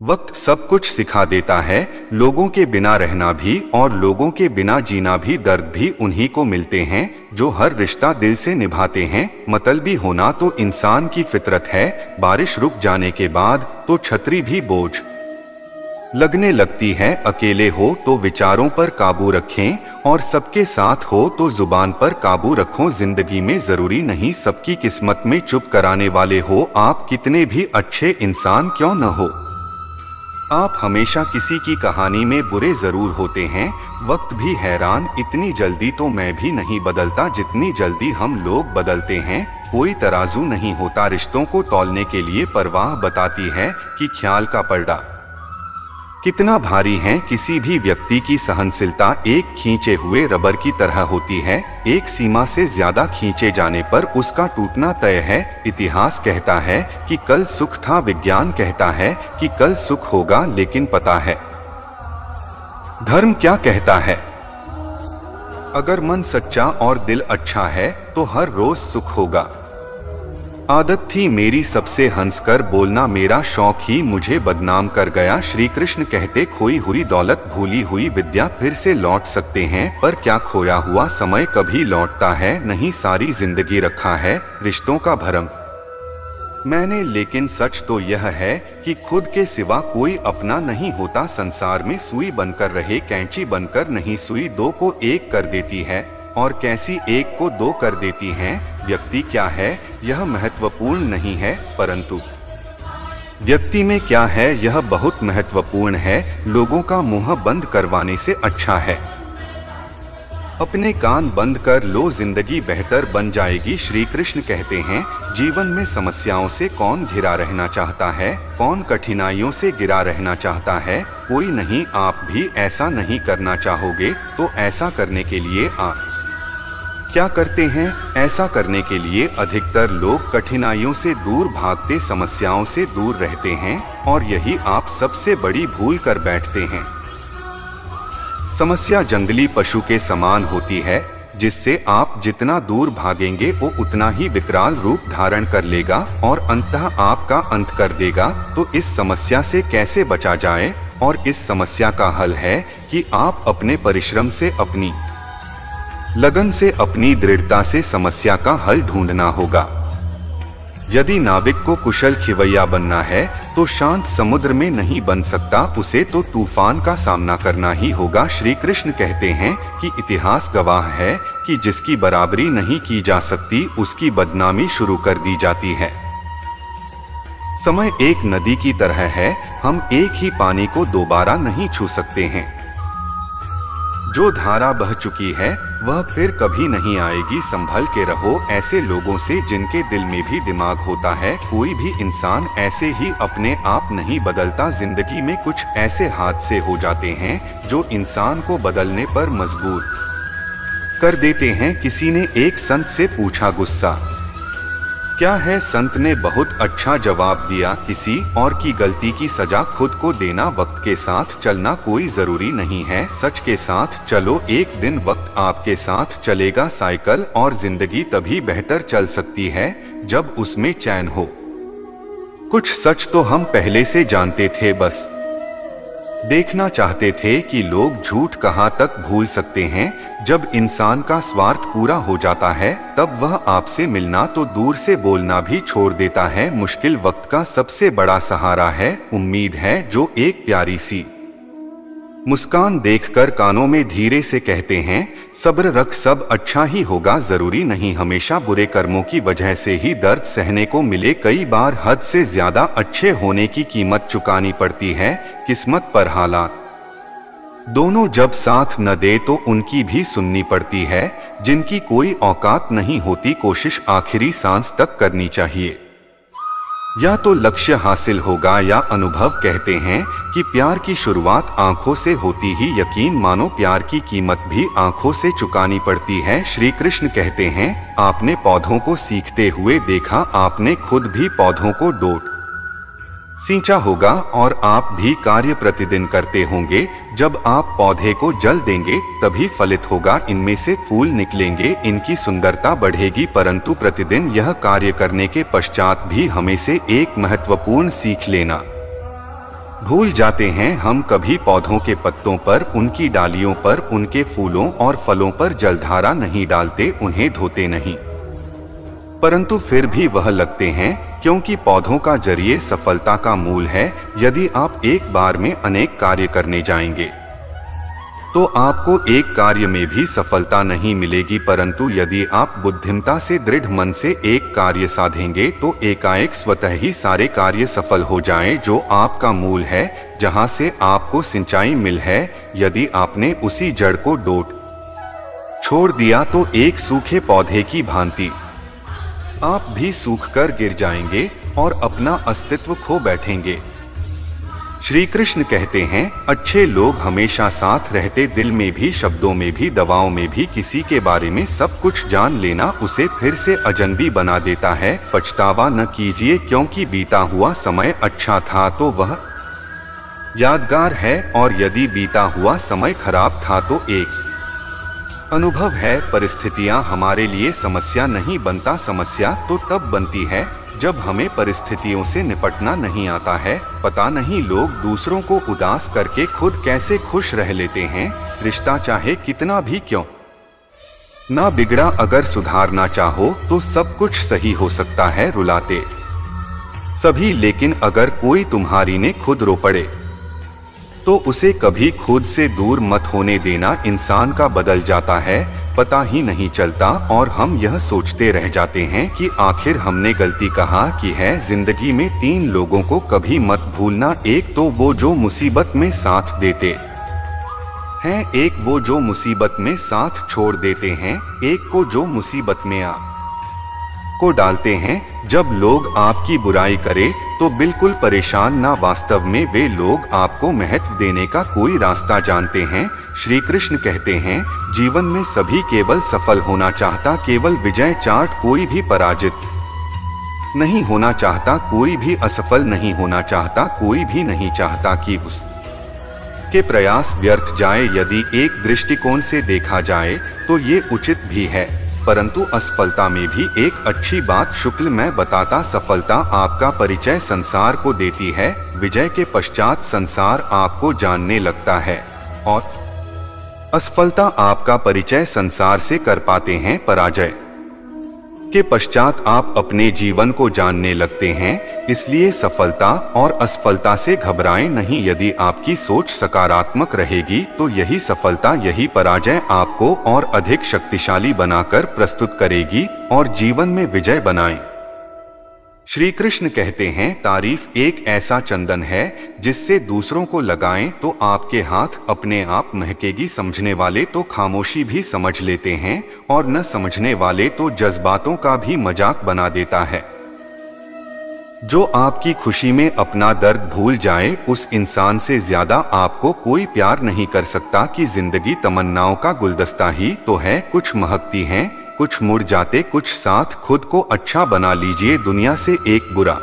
वक्त सब कुछ सिखा देता है। लोगों के बिना रहना भी और लोगों के बिना जीना भी, दर्द भी उन्हीं को मिलते हैं जो हर रिश्ता दिल से निभाते हैं। मतलबी होना तो इंसान की फितरत है। बारिश रुक जाने के बाद तो छतरी भी बोझ लगने लगती है। अकेले हो तो विचारों पर काबू रखें और सबके साथ हो तो जुबान पर काबू रखो। जिंदगी में जरूरी नहीं सबकी किस्मत में चुप कराने वाले हो आप, कितने भी अच्छे इंसान क्यों न हो। आप हमेशा किसी की कहानी में बुरे जरूर होते हैं। वक्त भी हैरान, इतनी जल्दी तो मैं भी नहीं बदलता जितनी जल्दी हम लोग बदलते हैं। कोई तराजू नहीं होता रिश्तों को तौलने के लिए, परवाह बताती है कि ख्याल का पलड़ा कितना भारी है। किसी भी व्यक्ति की सहनशीलता एक खींचे हुए रबर की तरह होती है। एक सीमा से ज्यादा खींचे जाने पर उसका टूटना तय है। इतिहास कहता है कि कल सुख था, विज्ञान कहता है कि कल सुख होगा, लेकिन पता है धर्म क्या कहता है? अगर मन सच्चा और दिल अच्छा है तो हर रोज सुख होगा। आदत थी मेरी सबसे हंसकर बोलना, मेरा शौक ही मुझे बदनाम कर गया। श्री कृष्ण कहते खोई हुई दौलत भूली हुई विद्या फिर से लौट सकते हैं, पर क्या खोया हुआ समय कभी लौटता है नहीं। सारी जिंदगी रखा है रिश्तों का भरम मैंने, लेकिन सच तो यह है कि खुद के सिवा कोई अपना नहीं होता। संसार में सुई बनकर रहे, कैंची बनकर नहीं। सुई दो को एक कर देती है और कैसी एक को दो कर देती हैं। व्यक्ति क्या है यह महत्वपूर्ण नहीं है, परंतु व्यक्ति में क्या है यह बहुत महत्वपूर्ण है। लोगों का मुंह बंद करवाने से अच्छा है अपने कान बंद कर लो, जिंदगी बेहतर बन जाएगी। श्री कृष्ण कहते हैं जीवन में समस्याओं से कौन घिरा रहना चाहता है, कौन कठिनाइयों से घिरा रहना चाहता है? कोई नहीं। आप भी ऐसा नहीं करना चाहोगे तो ऐसा करने के लिए आप क्या करते हैं? ऐसा करने के लिए अधिकतर लोग कठिनाइयों से दूर भागते, समस्याओं से दूर रहते हैं और यही आप सबसे बड़ी भूल कर बैठते हैं। समस्या जंगली पशु के समान होती है, जिससे आप जितना दूर भागेंगे वो उतना ही विकराल रूप धारण कर लेगा और अंततः आपका अंत कर देगा। तो इस समस्या से कैसे बचा जाए? और इस समस्या का हल है कि आप अपने परिश्रम से, अपनी लगन से, अपनी दृढ़ता से समस्या का हल ढूंढना होगा। यदि नाविक को कुशल खिवैया बनना है तो शांत समुद्र में नहीं बन सकता, उसे तो तूफान का सामना करना ही होगा। श्री कृष्ण कहते हैं कि इतिहास गवाह है कि जिसकी बराबरी नहीं की जा सकती उसकी बदनामी शुरू कर दी जाती है। समय एक नदी की तरह है, हम एक ही पानी को दोबारा नहीं छू सकते हैं। जो धारा बह चुकी है वह फिर कभी नहीं आएगी। संभल के रहो ऐसे लोगों से जिनके दिल में भी दिमाग होता है। कोई भी इंसान ऐसे ही अपने आप नहीं बदलता। जिंदगी में कुछ ऐसे हादसे हो जाते हैं जो इंसान को बदलने पर मजबूर कर देते हैं। किसी ने एक संत से पूछा गुस्सा क्या है? संत ने बहुत अच्छा जवाब दिया, किसी और की गलती की सजा खुद को देना। वक्त के साथ चलना कोई जरूरी नहीं है, सच के साथ चलो, एक दिन वक्त आपके साथ चलेगा। साइकिल और जिंदगी तभी बेहतर चल सकती है जब उसमें चैन हो। कुछ सच तो हम पहले से जानते थे, बस देखना चाहते थे कि लोग झूठ कहाँ तक भूल सकते हैं। जब इंसान का स्वार्थ पूरा हो जाता है तब वह आपसे मिलना तो दूर से बोलना भी छोड़ देता है। मुश्किल वक्त का सबसे बड़ा सहारा है उम्मीद है, जो एक प्यारी सी मुस्कान देखकर कानों में धीरे से कहते हैं सब्र रख, सब अच्छा ही होगा। जरूरी नहीं हमेशा बुरे कर्मों की वजह से ही दर्द सहने को मिले। कई बार हद से ज्यादा अच्छे होने की कीमत चुकानी पड़ती है। किस्मत पर हालात दोनों जब साथ न दे तो उनकी भी सुननी पड़ती है। जिनकी कोई औकात नहीं होती, कोशिश आखिरी सांस तक करनी चाहिए। या तो लक्ष्य हासिल होगा या अनुभव। कहते हैं कि प्यार की शुरुआत आंखों से होती ही, यकीन मानो प्यार की कीमत भी आंखों से चुकानी पड़ती है। श्री कृष्ण कहते हैं आपने पौधों को सीखते हुए देखा, आपने खुद भी पौधों को डोट सींचा होगा और आप भी कार्य प्रतिदिन करते होंगे। जब आप पौधे को जल देंगे तभी फलित होगा, इनमें से फूल निकलेंगे, इनकी सुंदरता बढ़ेगी। परंतु प्रतिदिन यह कार्य करने के पश्चात भी हमें से एक महत्वपूर्ण सीख लेना भूल जाते हैं हम कभी पौधों के पत्तों पर, उनकी डालियों पर, उनके फूलों और फलों पर जलधारा नहीं डालते, उन्हें धोते नहीं। परंतु फिर भी वह लगते हैं, क्योंकि पौधों का जरिए सफलता का मूल है। यदि आप एक बार में अनेक कार्य करने जाएंगे तो आपको एक कार्य में भी सफलता नहीं मिलेगी, परंतु यदि आप बुद्धिमता से, दृढ़ मन से एक कार्य साधेंगे तो एकाएक स्वतः ही सारे कार्य सफल हो जाएं, जो आपका मूल है, जहां से आपको सिंचाई मिल है। यदि आपने उसी जड़ को डोट छोड़ दिया तो एक सूखे पौधे की भांति आप भी सूखकर गिर जाएंगे और अपना अस्तित्व खो बैठेंगे। श्री कृष्ण कहते हैं, अच्छे लोग हमेशा साथ रहते, दिल में भी, शब्दों में भी, दवाओं में भी। किसी के बारे में सब कुछ जान लेना उसे फिर से अजनबी बना देता है। पछतावा न कीजिए, क्योंकि बीता हुआ समय अच्छा था तो वह यादगार है, और यदि बीता हुआ समय खराब था तो एक अनुभव है। परिस्थितियां हमारे लिए समस्या नहीं बनता, समस्या तो तब बनती है जब हमें परिस्थितियों से निपटना नहीं आता है। पता नहीं लोग दूसरों को उदास करके खुद कैसे खुश रह लेते हैं। रिश्ता चाहे कितना भी क्यों ना बिगड़ा, अगर सुधारना चाहो तो सब कुछ सही हो सकता है। रुलाते सभी, लेकिन अगर कोई तुम्हारी ने खुद रो पड़े तो उसे कभी खुद से दूर मत होने देना। इंसान का बदल जाता है, पता ही नहीं चलता, और हम यह सोचते रह जाते हैं कि आखिर हमने गलती कहाँ की है। जिंदगी में 3 लोगों को कभी मत भूलना, एक तो वो जो मुसीबत में साथ देते हैं, एक वो जो मुसीबत में साथ छोड़ देते हैं, एक को जो मुसीबत में को डालते हैं। जब लोग आपकी बुराई करें तो बिल्कुल परेशान ना, वास्तव में वे लोग आपको महत्व देने का कोई रास्ता जानते हैं। श्री कृष्ण कहते हैं, जीवन में सभी केवल सफल होना चाहता, केवल विजय चार्ट, कोई भी पराजित नहीं होना चाहता, कोई भी असफल नहीं होना चाहता, कोई भी नहीं चाहता कि उस के प्रयास व्यर्थ जाए। यदि एक दृष्टिकोण से देखा जाए तो ये उचित भी है, परंतु असफलता में भी एक अच्छी बात शुक्ल मैं बताता। सफलता आपका परिचय संसार को देती है, विजय के पश्चात संसार आपको जानने लगता है, और असफलता आपका परिचय संसार से कर पाते हैं। पराजय के पश्चात आप अपने जीवन को जानने लगते हैं। इसलिए सफलता और असफलता से घबराएं नहीं। यदि आपकी सोच सकारात्मक रहेगी तो यही सफलता, यही पराजय आपको और अधिक शक्तिशाली बनाकर प्रस्तुत करेगी और जीवन में विजय बनाएं। श्री कृष्ण कहते हैं, तारीफ एक ऐसा चंदन है जिससे दूसरों को लगाएं तो आपके हाथ अपने आप महकेगी। समझने वाले तो खामोशी भी समझ लेते हैं, और न समझने वाले तो जज्बातों का भी मजाक बना देता है। जो आपकी खुशी में अपना दर्द भूल जाए, उस इंसान से ज्यादा आपको कोई प्यार नहीं कर सकता। कि जिंदगी तमन्नाओं का गुलदस्ता ही तो है, कुछ महकती हैं, कुछ मुड़ जाते, कुछ साथ। खुद को अच्छा बना लीजिए, दुनिया से एक बुरा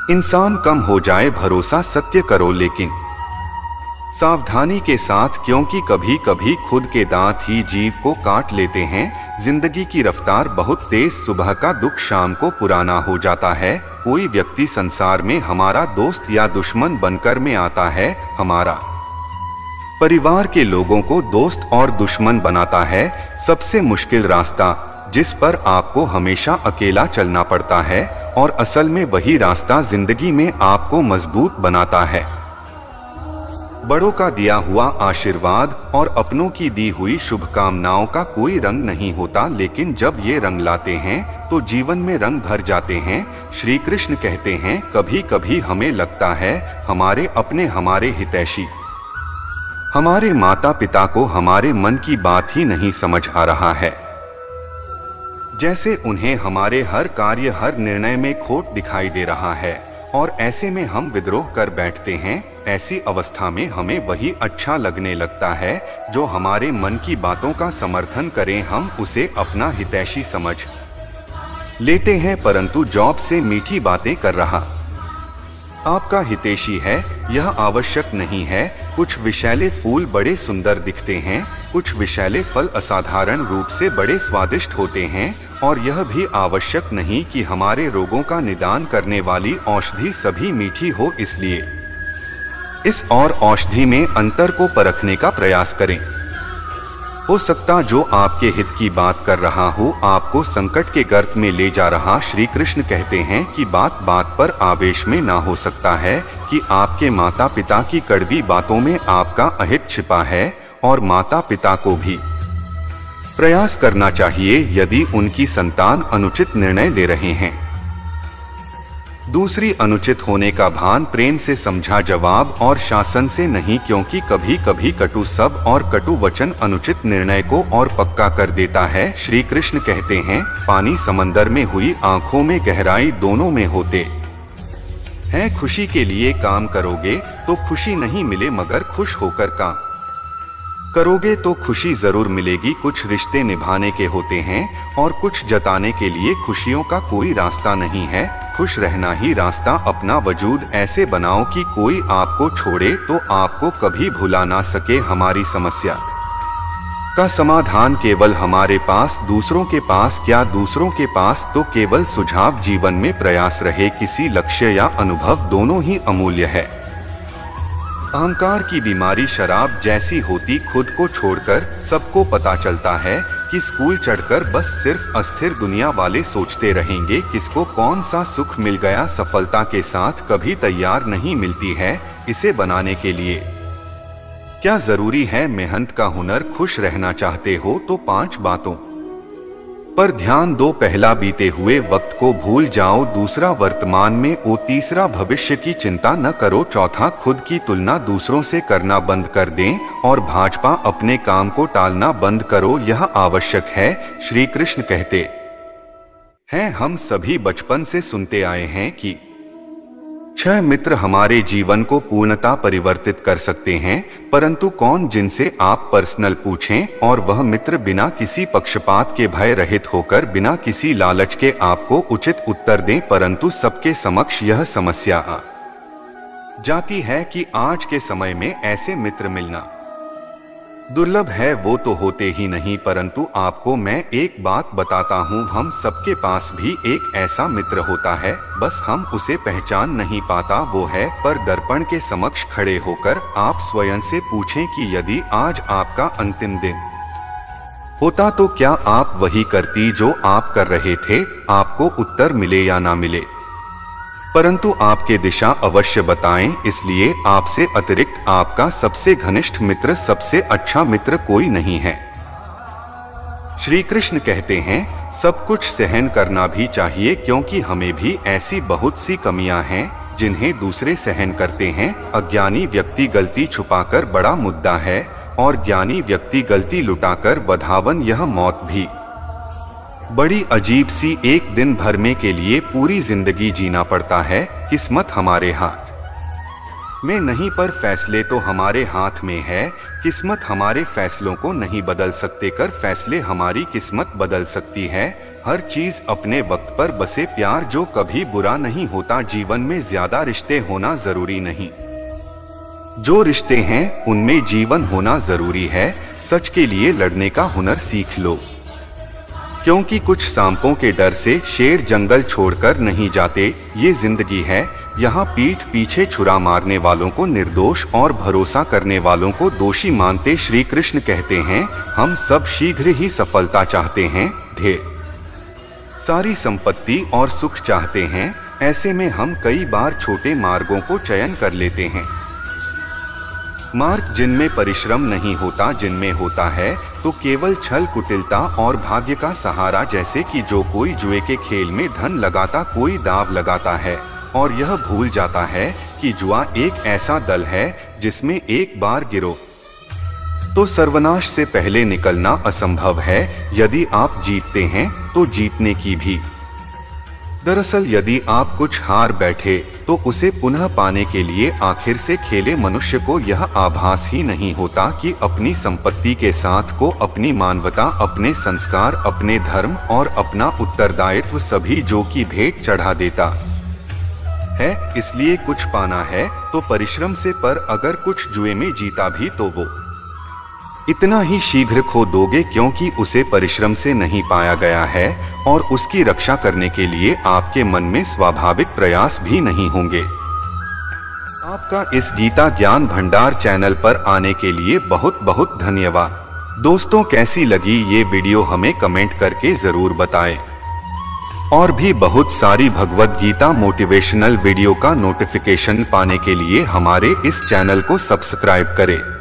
इंसान कम हो जाए। भरोसा सत्य करो, लेकिन सावधानी के साथ, क्योंकि कभी कभी खुद के दांत ही जीव को काट लेते हैं। जिंदगी की रफ्तार बहुत तेज, सुबह का दुख शाम को पुराना हो जाता है। कोई व्यक्ति संसार में हमारा दोस्त या दुश्मन बनकर में आता है, हमारा परिवार के लोगों को दोस्त और दुश्मन बनाता है। सबसे मुश्किल रास्ता जिस पर आपको हमेशा अकेला चलना पड़ता है, और असल में वही रास्ता जिंदगी में आपको मजबूत बनाता है। बड़ों का दिया हुआ आशीर्वाद और अपनों की दी हुई शुभकामनाओं का कोई रंग नहीं होता, लेकिन जब ये रंग लाते हैं तो जीवन में रंग भर जाते हैं। श्री कृष्ण कहते हैं, कभी कभी हमें लगता है हमारे अपने, हमारे हितैषी, हमारे माता पिता को हमारे मन की बात ही नहीं समझ आ रहा है, जैसे उन्हें हमारे हर कार्य, हर निर्णय में खोट दिखाई दे रहा है, और ऐसे में हम विद्रोह कर बैठते हैं। ऐसी अवस्था में हमें वही अच्छा लगने लगता है जो हमारे मन की बातों का समर्थन करें। हम उसे अपना हितैषी समझ लेते हैं, परंतु जॉब से मीठी बातें कर रहा आपका हितैषी है, यह आवश्यक नहीं है। कुछ विषैले फूल बड़े सुंदर दिखते हैं, कुछ विषैले फल असाधारण रूप से बड़े स्वादिष्ट होते हैं, और यह भी आवश्यक नहीं कि हमारे रोगों का निदान करने वाली औषधि सभी मीठी हो। इसलिए इस और औषधि में अंतर को परखने का प्रयास करें। हो सकता जो आपके हित की बात कर रहा हो आपको संकट के गर्त में ले जा रहा। श्री कृष्ण कहते हैं कि बात बात पर आवेश में ना हो सकता है कि आपके माता पिता की कड़वी बातों में आपका अहित छिपा है और माता पिता को भी प्रयास करना चाहिए यदि उनकी संतान अनुचित निर्णय ले रहे हैं। दूसरी, अनुचित होने का भान प्रेम से समझा जवाब और शासन से नहीं, क्योंकि कभी कभी कटु शब्द और कटु वचन अनुचित निर्णय को और पक्का कर देता है। श्री कृष्ण कहते हैं पानी समंदर में हुई आंखों में गहराई दोनों में होते हैं। खुशी के लिए काम करोगे तो खुशी नहीं मिले मगर खुश होकर काम करोगे तो खुशी जरूर मिलेगी। कुछ रिश्ते निभाने के होते हैं और कुछ जताने के लिए खुशियों का कोई रास्ता नहीं है। खुश रहना ही रास्ता। अपना वजूद ऐसे बनाओ कि कोई आपको छोड़े तो आपको कभी भुला ना सके। हमारी समस्या का समाधान केवल हमारे पास, दूसरों के पास क्या? दूसरों के पास तो केवल सुझाव। जीवन में प्रयास रहे, किसी लक्ष्य या अनुभव दोनों ही अमूल्य है। अहंकार की बीमारी शराब जैसी होती, खुद को छोड़कर सबको पता चलता है कि स्कूल चढ़कर बस सिर्फ अस्थिर दुनिया वाले सोचते रहेंगे किसको कौन सा सुख मिल गया। सफलता के साथ कभी तैयार नहीं मिलती है। इसे बनाने के लिए क्या जरूरी है? मेहनत का हुनर। खुश रहना चाहते हो तो 5 बातों पर ध्यान दो। पहला, बीते हुए वक्त को भूल जाओ। दूसरा, वर्तमान में ओ। तीसरा, भविष्य की चिंता न करो। चौथा, खुद की तुलना दूसरों से करना बंद कर दें और भाजपा अपने काम को टालना बंद करो। यह आवश्यक है। श्री कृष्ण कहते हैं हम सभी बचपन से सुनते आए हैं कि 6 मित्र हमारे जीवन को पूर्णतः परिवर्तित कर सकते हैं, परंतु कौन? जिनसे आप पर्सनल पूछें और वह मित्र बिना किसी पक्षपात के भय रहित होकर बिना किसी लालच के आपको उचित उत्तर दें। परंतु सबके समक्ष यह समस्या आ जाती है कि आज के समय में ऐसे मित्र मिलना दुर्लभ है। वो तो होते ही नहीं। परंतु आपको मैं एक बात बताता हूँ, हम सबके पास भी एक ऐसा मित्र होता है, बस हम उसे पहचान नहीं पाता। वो है पर दर्पण के समक्ष खड़े होकर आप स्वयं से पूछें कि यदि आज आपका अंतिम दिन होता तो क्या आप वही करती जो आप कर रहे थे? आपको उत्तर मिले या ना मिले, परंतु आपके दिशा अवश्य बताएं। इसलिए आपसे अतिरिक्त आपका सबसे घनिष्ठ मित्र, सबसे अच्छा मित्र कोई नहीं है। श्री कृष्ण कहते हैं सब कुछ सहन करना भी चाहिए, क्योंकि हमें भी ऐसी बहुत सी कमियां हैं जिन्हें दूसरे सहन करते हैं। अज्ञानी व्यक्ति गलती छुपाकर बड़ा मुद्दा है और ज्ञानी व्यक्ति गलती लुटाकर वधावन। यह मौत भी बड़ी अजीब सी। एक दिन भरने के लिए पूरी जिंदगी जीना पड़ता है। किस्मत हमारे हाथ में नहीं, पर फैसले तो हमारे हाथ में है। किस्मत हमारे फैसलों को नहीं बदल सकते, कर फैसले हमारी किस्मत बदल सकती है। हर चीज अपने वक्त पर बसे। प्यार जो कभी बुरा नहीं होता। जीवन में ज्यादा रिश्ते होना जरूरी नहीं, जो रिश्ते हैं उनमें जीवन होना जरूरी है। सच के लिए लड़ने का हुनर सीख लो, क्योंकि कुछ सांपों के डर से शेर जंगल छोड़कर नहीं जाते। ये जिंदगी है, यहाँ पीठ पीछे छुरा मारने वालों को निर्दोष और भरोसा करने वालों को दोषी मानते। श्री कृष्ण कहते हैं हम सब शीघ्र ही सफलता चाहते हैं, ढेर सारी संपत्ति और सुख चाहते हैं। ऐसे में हम कई बार छोटे मार्गों को चयन कर लेते हैं, मार्ग जिनमें परिश्रम नहीं होता। जिनमें होता है तो केवल छल कुटिलता और भाग्य का सहारा। जैसे कि जो कोई जुए के खेल में धन लगाता, कोई दाव लगाता है और यह भूल जाता है कि जुआ एक ऐसा दल है जिसमें एक बार गिरो तो सर्वनाश से पहले निकलना असंभव है। यदि आप जीतते हैं तो जीतने की भी। दरअसल यदि आप कुछ हार बैठे तो उसे पुनः पाने के लिए आखिर से खेले। मनुष्य को यह आभास ही नहीं होता कि अपनी संपत्ति के साथ को अपनी मानवता, अपने संस्कार, अपने धर्म और अपना उत्तरदायित्व सभी जो की भेंट चढ़ा देता है। इसलिए कुछ पाना है तो परिश्रम से, पर अगर कुछ जुए में जीता भी तो वो इतना ही शीघ्र खो दोगे, क्योंकि उसे परिश्रम से नहीं पाया गया है और उसकी रक्षा करने के लिए आपके मन में स्वाभाविक प्रयास भी नहीं होंगे। आपका इस गीता ज्ञान भंडार चैनल पर आने के लिए बहुत बहुत धन्यवाद। दोस्तों, कैसी लगी ये वीडियो हमें कमेंट करके जरूर बताएं। और भी बहुत सारी भगवद गीता मोटिवेशनल वीडियो का नोटिफिकेशन पाने के लिए हमारे इस चैनल को सब्सक्राइब करें।